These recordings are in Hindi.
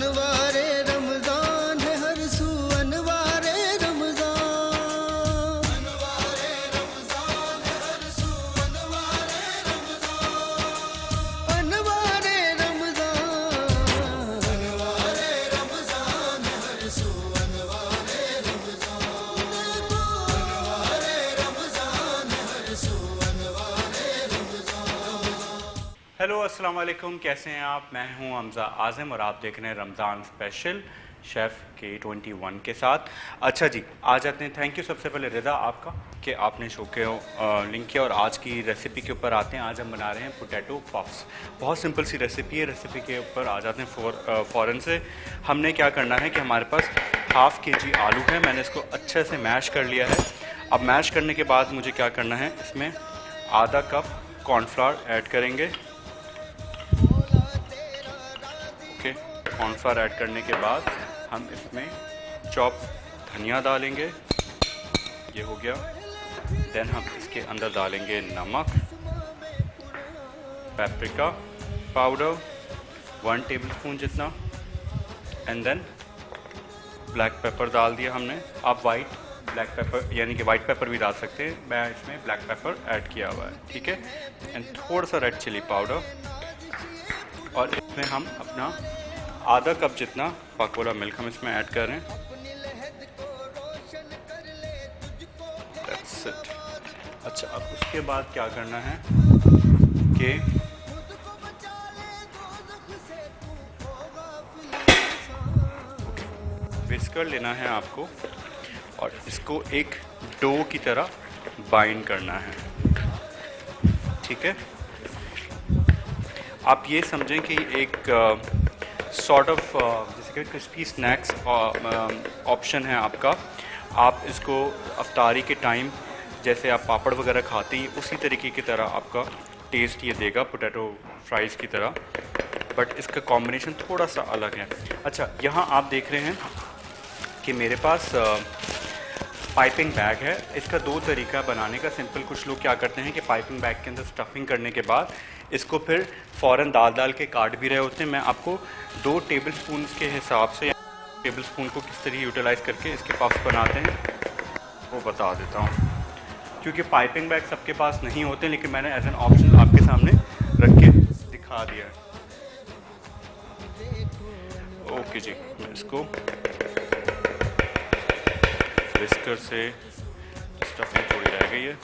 अनवारे रमजान है हर सू अनवारे रमजान, अनवारे रमजान है हर सू अनवारे रमजान, अनवारे रमजान, अनवारे रमजान है हर सू अनवारे रमजान, अनवारे रमजान है हर सू अनवारे रमजान। हेलो अस्सलाम वालेकुम, कैसे हैं आप? मैं हूं हमजा आज़म और आप देख रहे हैं रमज़ान स्पेशल शेफ़ K21 के साथ। अच्छा जी, आज आते हैं। थैंक यू सबसे पहले रिदा आपका कि आपने शो के लिंक किया और आज की रेसिपी के ऊपर आते हैं। आज हम बना रहे हैं पोटैटो पफ्स। बहुत सिंपल सी रेसिपी है। रेसिपी के ऊपर आ जाते हैं फ़ौरन से। हमने क्या करना है कि हमारे पास हाफ़ kg आलू है, मैंने इसको अच्छे से मैश कर लिया है। अब मैश करने के बाद मुझे क्या करना है, इसमें आधा कप कॉर्नफ्लावर ऐड करेंगे। कॉर्नफ्लावर ऐड करने के बाद हम इसमें चॉप धनिया डालेंगे, ये हो गया। देन हम इसके अंदर डालेंगे नमक, पेपरिका पाउडर 1 टेबलस्पून जितना, एंड देन ब्लैक पेपर डाल दिया हमने। आप वाइट ब्लैक पेपर यानी कि वाइट पेपर भी डाल सकते हैं, मैं इसमें ब्लैक पेपर ऐड किया हुआ है, ठीक है। एंड थोड़ा सा रेड चिली पाउडर, और इसमें हम अपना आधा कप जितना पाकोला मिल्क हम इसमें ऐड कर रहे हैं। That's it। अच्छा, अब उसके बाद क्या करना है कि विस्कर लेना है आपको और इसको एक डो की तरह बाइंड करना है, ठीक है। आप ये समझें कि एक सॉर्ट ऑफ जैसे कि क्रिस्पी स्नैक्स ऑप्शन है आपका। आप इसको अफ्तारी के टाइम जैसे आप पापड़ वगैरह खाते हैं, उसी तरीके की तरह आपका टेस्ट ये देगा, पोटैटो फ्राइज़ की तरह, बट इसका कॉम्बिनेशन थोड़ा सा अलग है। अच्छा, यहाँ आप देख रहे हैं कि मेरे पास पाइपिंग बैग है। इसका दो तरीका बनाने का। सिंपल कुछ लोग क्या करते हैं कि पाइपिंग बैग के अंदर स्टफिंग करने के बाद इसको फिर फ़ौरन दाल के काट भी रहे होते हैं। मैं आपको 2 टेबलस्पून के हिसाब से टेबलस्पून को किस तरह यूटिलाइज़ करके इसके पफ्स बनाते हैं वो बता देता हूँ। क्योंकि पाइपिंग बैग सबके पास नहीं होते, लेकिन मैंने एज एन ऑप्शन आपके सामने रख के दिखा दिया है। ओके जी, मैं इसको विस्कर से स्टफिंग थोड़ी रह गई है,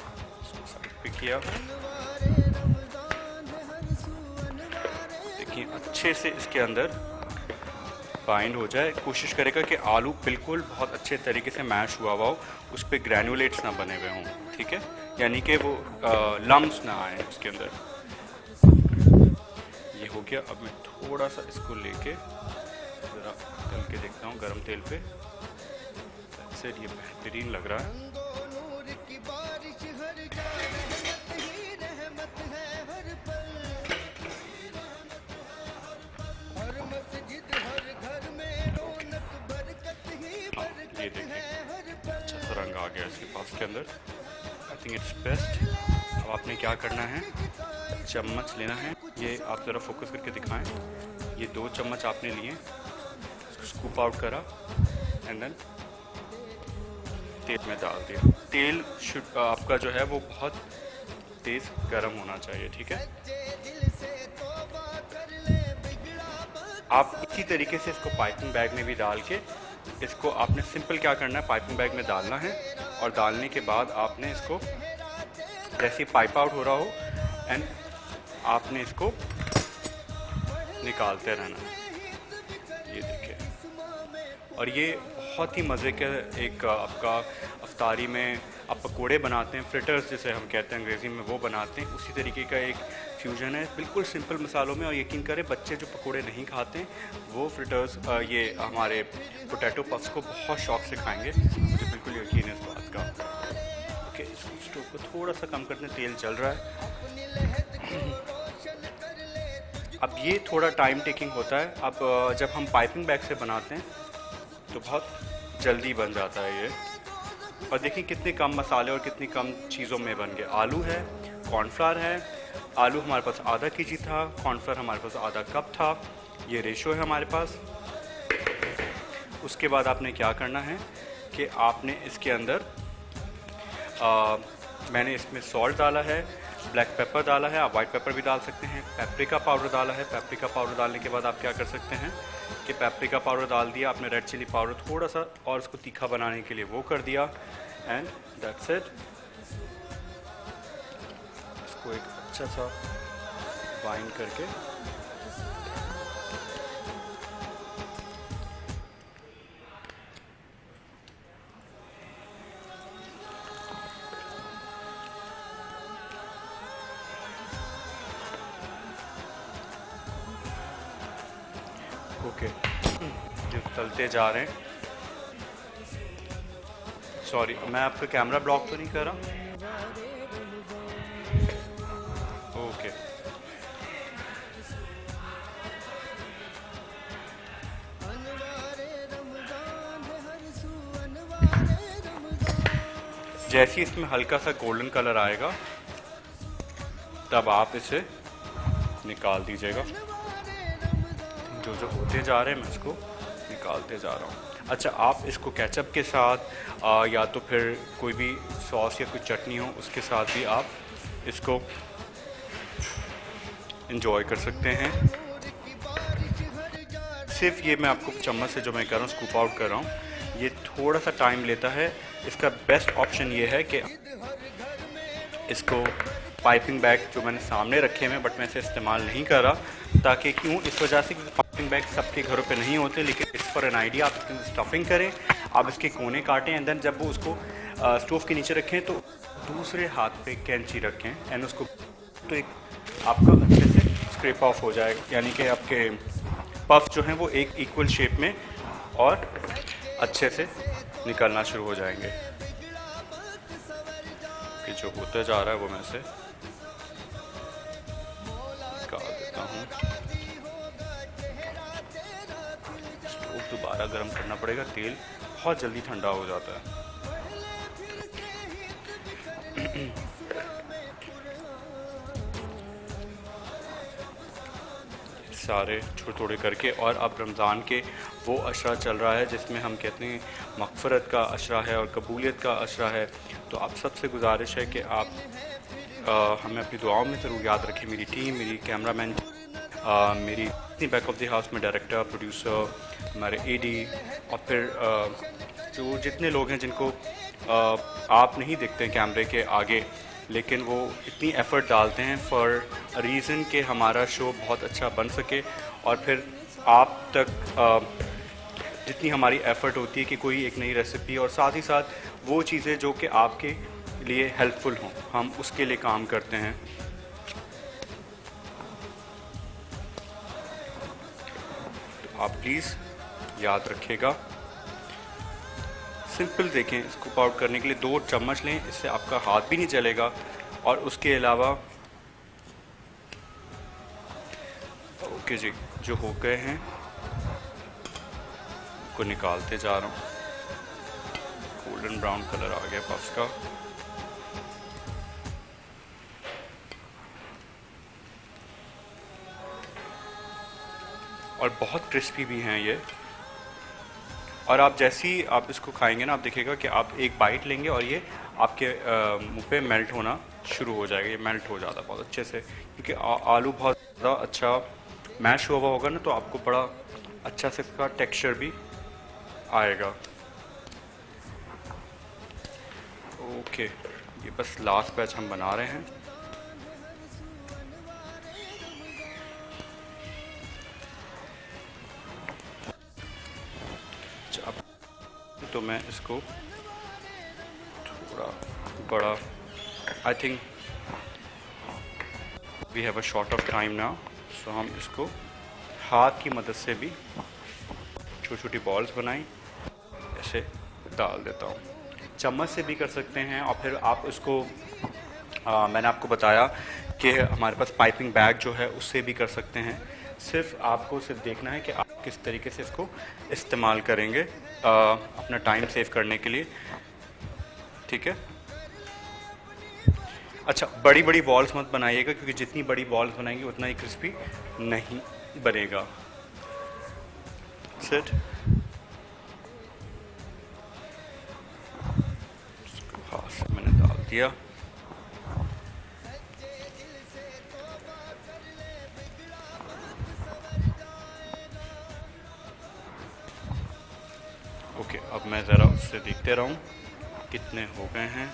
साइड पे किया। देखिए अच्छे से इसके अंदर बाइंड हो जाए। कोशिश करेगा कि आलू बिल्कुल बहुत अच्छे तरीके से मैश हुआ हो, उस पर ग्रैनुलेट्स ना बने हुए हों, ठीक है, यानी कि वो लम्स ना आए उसके अंदर। ये हो गया। अब मैं थोड़ा सा इसको लेके ज़रा तल के देखता हूँ गरम तेल पे। ये बेहतरीन लग रहा है। ये देखिए अच्छा सा रंग आ गया इसके पास के अंदर। I think it's best. अब आपने क्या करना है, चम्मच लेना है। ये आप ज़रा फोकस करके दिखाएं। ये 2 चम्मच आपने लिए, स्कूप आउट करा एंड देन तेल में डाल दिया। तेल आपका जो है वो बहुत तेज़ गर्म होना चाहिए, ठीक है। आप इसी तरीके से इसको पाइपिंग बैग में भी डाल के इसको आपने सिंपल क्या करना है, पाइपिंग बैग में डालना है और डालने के बाद आपने इसको जैसे पाइप आउट हो रहा हो एंड आपने इसको निकालते रहना है। ये देखिए, और ये बहुत ही मज़े के एक आपका अफ्तारी में आप पकोड़े बनाते हैं, फ्रिटर्स जिसे हम कहते हैं अंग्रेज़ी में, वो बनाते हैं। उसी तरीके का एक फ्यूजन है, बिल्कुल सिंपल मसालों में। और यकीन करें बच्चे जो पकोड़े नहीं खाते वो फ्रिटर्स ये हमारे पोटैटो पफ्स को बहुत शौक से खाएंगे, मुझे बिल्कुल यकीन है इस बात का। ओके, स्टोव को थोड़ा सा कम करते हैं, तेल चल रहा है। अब ये थोड़ा टाइम टेकिंग होता है। अब जब हम पाइपिंग बैग से बनाते हैं तो बहुत जल्दी बन जाता है ये। और देखिए कितने कम मसाले और कितनी कम चीज़ों में बन गए। आलू है, कॉर्नफ्लावर है। आलू हमारे पास आधा kg था, कॉर्नफ्लावर हमारे पास आधा कप था। ये रेशो है हमारे पास। उसके बाद आपने क्या करना है कि आपने इसके अंदर मैंने इसमें सॉल्ट डाला है, ब्लैक पेपर डाला है, आप वाइट पेपर भी डाल सकते हैं, पेपरिका पाउडर डाला है। पेपरिका पाउडर डालने के बाद आप क्या कर सकते हैं कि पेपरिका पाउडर डाल दिया आपने, रेड चिली पाउडर थोड़ा सा और इसको तीखा बनाने के लिए वो कर दिया, एंड दैट्स इट। इसको एक अच्छा सा बाइंड करके ओके जो तलते जा रहे हैं। सॉरी मैं आपका कैमरा ब्लॉक तो नहीं कर रहा? ओके जैसे ही इसमें हल्का सा गोल्डन कलर आएगा तब आप इसे निकाल दीजिएगा। जो जो होते जा रहे हैं मैं इसको निकालते जा रहा हूँ। अच्छा, आप इसको केचप के साथ या तो फिर कोई भी सॉस या कोई चटनी हो उसके साथ भी आप इसको इंजॉय कर सकते हैं। सिर्फ ये मैं आपको चम्मच से जो मैं कर रहा हूँ स्कूप आउट कर रहा हूँ, ये थोड़ा सा टाइम लेता है। इसका बेस्ट ऑप्शन ये है कि इसको पाइपिंग बैग जो मैंने सामने रखे हुए बट मैं इसे इस्तेमाल नहीं कर रहा, ताकि क्यों इस वजह से क्योंकि पाइपिंग बैग सबके घरों पे नहीं होते, लेकिन इस पर एन आइडिया आप इसके स्टफिंग करें, आप इसके कोने काटें एंड देन जब वो उसको स्टोव के नीचे रखें तो दूसरे हाथ पे कैंची रखें एंड उसको तो एक आपका अच्छे से स्क्रैप ऑफ हो जाएगा, यानी कि आपके पफ जो हैं वो एक इक्वल शेप में और अच्छे से निकलना शुरू हो जाएंगे। कि जो होता जा रहा है वो मैं से निकाल देता हूँ। स्टोव दोबारा गर्म करना पड़ेगा, तेल बहुत जल्दी ठंडा हो जाता है। सारे छोटे थोड़े करके, और अब रमज़ान के वो अशरा चल रहा है जिसमें हम कहते हैं मग़फ़िरत का अशरा है और कबूलियत का अशरा है। तो आप सबसे गुजारिश है कि आप हमें अपनी दुआओं में ज़रूर याद रखें। मेरी टीम, मेरी कैमरामैन, मेरी बैक ऑफ द हाउस में डायरेक्टर, प्रोड्यूसर, हमारे एडी और फिर जो जितने लोग हैं जिनको आप नहीं देखते हैं कैमरे के आगे, लेकिन वो इतनी एफ़र्ट डालते हैं फॉर अ रीज़न कि हमारा शो बहुत अच्छा बन सके और फिर आप तक जितनी हमारी एफ़र्ट होती है कि कोई एक नई रेसिपी और साथ ही साथ वो चीज़ें जो कि आपके लिए हेल्पफुल हों, हम उसके लिए काम करते हैं। तो आप प्लीज़ याद रखिएगा। सिंपल देखें, स्कूप आउट करने के लिए 2 चम्मच लें, इससे आपका हाथ भी नहीं जलेगा और उसके अलावा ओके जी, जो हो गए हैं को निकालते जा रहा हूँ। गोल्डन ब्राउन कलर आ गया पफ्स का। और बहुत क्रिस्पी भी हैं ये। और आप जैसे ही आप इसको खाएंगे ना, आप देखिएगा कि आप एक बाइट लेंगे और ये आपके मुंह पे मेल्ट होना शुरू हो जाएगा। ये मेल्ट हो जाता है बहुत अच्छे से, क्योंकि आलू बहुत ज़्यादा अच्छा मैश हुआ होगा ना, तो आपको बड़ा अच्छा से इसका टेक्सचर भी आएगा। ओके, ये बस लास्ट बैच हम बना रहे हैं। तो मैं इसको थोड़ा बड़ा, I think we have a short of time now, so हम इसको हाथ की मदद से भी छोटी छोटी बॉल्स बनाई ऐसे डाल देता हूँ। चम्मच से भी कर सकते हैं और फिर आप इसको मैंने आपको बताया कि हमारे पास पाइपिंग बैग जो है उससे भी कर सकते हैं। सिर्फ आपको सिर्फ देखना है कि आप किस तरीके से इसको इस्तेमाल करेंगे अपना टाइम सेव करने के लिए, ठीक है। अच्छा, बड़ी बड़ी बॉल्स मत बनाइएगा, क्योंकि जितनी बड़ी बॉल्स बनाएंगे उतना ही क्रिस्पी नहीं बनेगा। सेट दिया। ओके, अब मैं ज़रा उससे देखते रहूँ कितने हो गए हैं।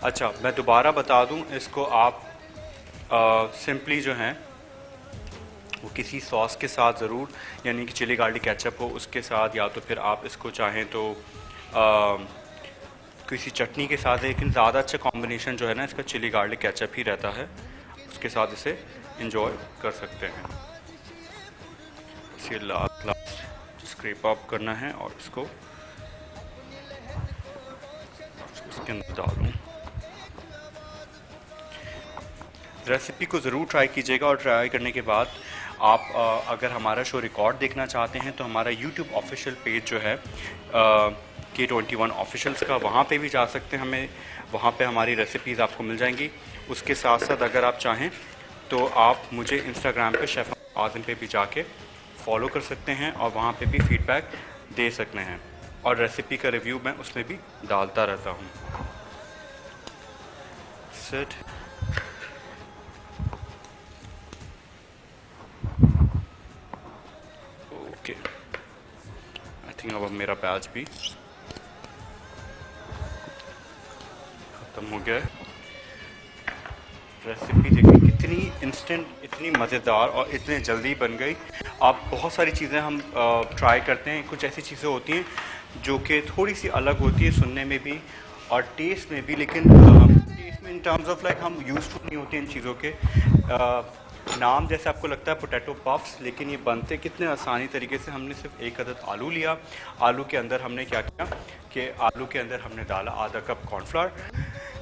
अच्छा, मैं दोबारा बता दूं, इसको आप सिंपली जो है वो किसी सॉस के साथ ज़रूर, यानी कि चिली गार्लिक केचप हो उसके साथ, या तो फिर आप इसको चाहें तो किसी चटनी के साथ, लेकिन ज़्यादा अच्छा कॉम्बिनेशन जो है ना इसका चिली गार्लिक केचप ही रहता है, उसके साथ इसे इंजॉय कर सकते हैं। इसे लास्ट स्क्रैप अप करना है और इसको इसके अंदर डालूँ। रेसिपी को ज़रूर ट्राई कीजिएगा, और ट्राई करने के बाद आप अगर हमारा शो रिकॉर्ड देखना चाहते हैं तो हमारा यूट्यूब ऑफिशियल पेज जो है K21 ऑफिशियल्स का, वहाँ पे भी जा सकते हैं। हमें वहाँ पे हमारी रेसिपीज़ आपको मिल जाएंगी। उसके साथ साथ अगर आप चाहें तो आप मुझे इंस्टाग्राम पे शेफ़ आज़म पे भी जाके फॉलो कर सकते हैं और वहाँ पे भी फीडबैक दे सकते हैं, और रेसिपी का रिव्यू मैं उसमें भी डालता रहता हूँ। सेट ओके, आई थिंक अब मेरा बैच भी खत्म हो गया है। रेसिपी देखिए कितनी इंस्टेंट, इतनी मज़ेदार और इतने जल्दी बन गई। आप बहुत सारी चीज़ें हम ट्राई करते हैं, कुछ ऐसी चीज़ें होती हैं जो कि थोड़ी सी अलग होती है सुनने में भी और टेस्ट में भी, लेकिन टेस्ट में इन टर्म्स ऑफ लाइक हम यूज़फुल नहीं होते इन चीज़ों के। नाम जैसे आपको लगता है पोटैटो पफ्स, लेकिन ये बनते कितने आसानी तरीके से। हमने सिर्फ एक अदद आलू लिया, आलू के अंदर हमने क्या किया कि आलू के अंदर हमने डाला आधा कप कॉर्नफ्लावर,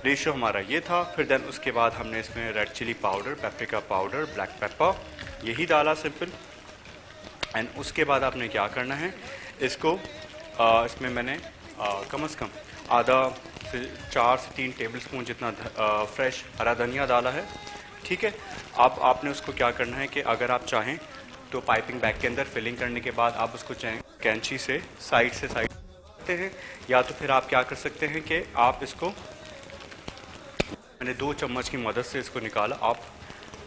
रेशो हमारा ये था। फिर देन उसके बाद हमने इसमें red chilli powder, paprika powder, black pepper यही डाला सिंपल। एंड उसके बाद आपने क्या करना है, इसको इसमें मैंने कम से कम आधा से 4 से 3 टेबल स्पून जितना फ्रेश हरा धनिया डाला है। ठीक है, अब आपने उसको क्या करना है कि अगर आप चाहें तो पाइपिंग बैग के अंदर फिलिंग करने के बाद आप उसको कैंची से साइड सकते हैं, या तो फिर आप क्या कर सकते हैं कि आप इसको, मैंने 2 चम्मच की मदद से इसको निकाला, आप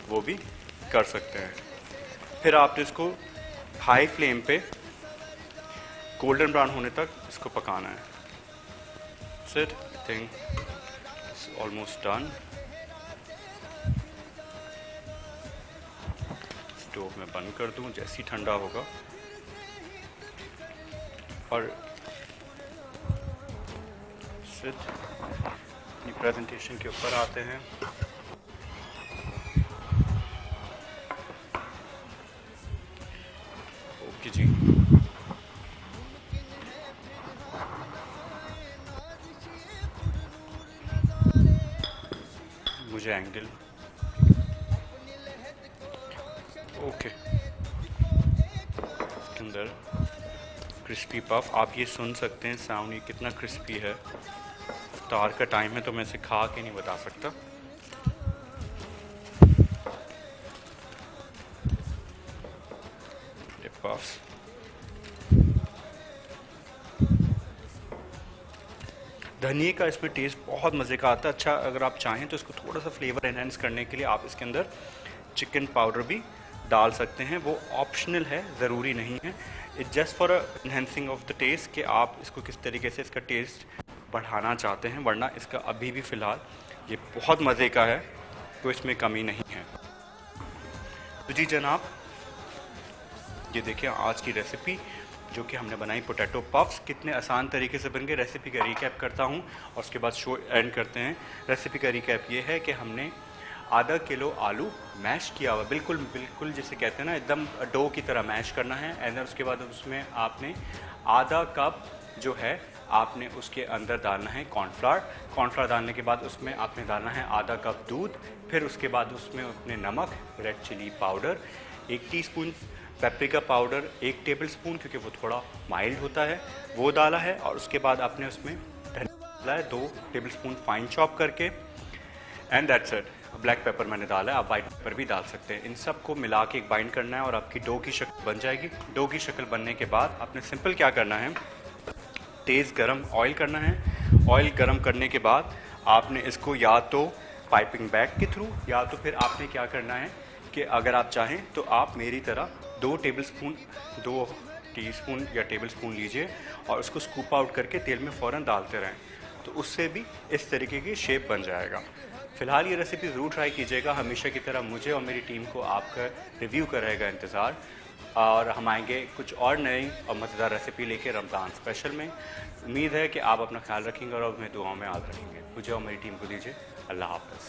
वो भी कर सकते हैं। फिर आपने इसको हाई फ्लेम पे गोल्डन ब्राउन होने तक इसको पकाना है। सिट thing it's almost done. Stove में बंद कर दूं जैसे ही ठंडा होगा, और सिट अपनी प्रेजेंटेशन के ऊपर आते हैं। ओके जी, मुझे एंगल ओके। इसके अंदर क्रिस्पी पफ, आप ये सुन सकते हैं साउंड, ये कितना क्रिस्पी है। इफ्तार का टाइम है तो मैं इसे खा के नहीं बता सकता। ये पफ्स धनिए का इसमें टेस्ट बहुत मज़े का आता है। अच्छा, अगर आप चाहें तो इसको थोड़ा सा फ्लेवर एनहेंस करने के लिए आप इसके अंदर चिकन पाउडर भी डाल सकते हैं, वो ऑप्शनल है, ज़रूरी नहीं है। It's just for enhancing of the taste कि आप इसको किस तरीके से इसका टेस्ट बढ़ाना चाहते हैं, वरना इसका अभी भी फ़िलहाल ये बहुत मज़े का है, तो इसमें कमी नहीं है। तो जी जनाब, ये देखिए आज की रेसिपी जो कि हमने बनाई पोटैटो पफ्स, कितने आसान तरीके से बन गए। रेसिपी का रिकैप करता हूँ और उसके बाद शो एंड करते हैं। रेसिपी का रिकैप ये है कि हमने आधा किलो आलू मैश किया हुआ, बिल्कुल बिल्कुल जिसे कहते हैं ना एकदम डो की तरह मैश करना है। एंड उसके बाद उसमें आपने आधा कप जो है आपने उसके अंदर डालना है कॉर्नफ्लावर। कॉर्नफ्लावर डालने के बाद उसमें आपने डालना है आधा कप दूध। फिर उसके बाद उसमें अपने नमक, red chilli powder 1 teaspoon, paprika powder 1 tablespoon क्योंकि वो थोड़ा माइल्ड होता है, वो डाला है। और उसके बाद आपने उसमें धनिया डाला है 2 टेबल स्पून फाइन चॉप करके। And that's it. Black pepper मैंने डाला है, आप वाइट पेपर भी डाल सकते हैं। इन सब को मिला के एक बाइंड करना है और आपकी डो की शक्ल बन जाएगी। डो की शक्ल बनने के बाद आपने सिंपल क्या करना है, तेज़ गरम ऑयल करना है। ऑयल गरम करने के बाद आपने इसको या तो पाइपिंग बैग के थ्रू या तो फिर आपने क्या करना है कि अगर आप चाहें तो आप मेरी तरह 2 टीस्पून या टेबलस्पून लीजिए और उसको स्कूप आउट करके तेल में फ़ौरन डालते रहें, तो उससे भी इस तरीके की शेप बन जाएगा। फ़िलहाल ये रेसिपी ज़रूर ट्राई कीजिएगा। हमेशा की तरह मुझे और मेरी टीम को आपका रिव्यू का रहेगा इंतज़ार, और हम आएंगे कुछ और नई और मज़ेदार रेसिपी लेके रमज़ान स्पेशल में। उम्मीद है कि आप अपना ख्याल रखेंगे और हमें दुआओं में याद रखेंगे। मुझे और मेरी टीम को दीजिए अल्लाह हाफ़िज़।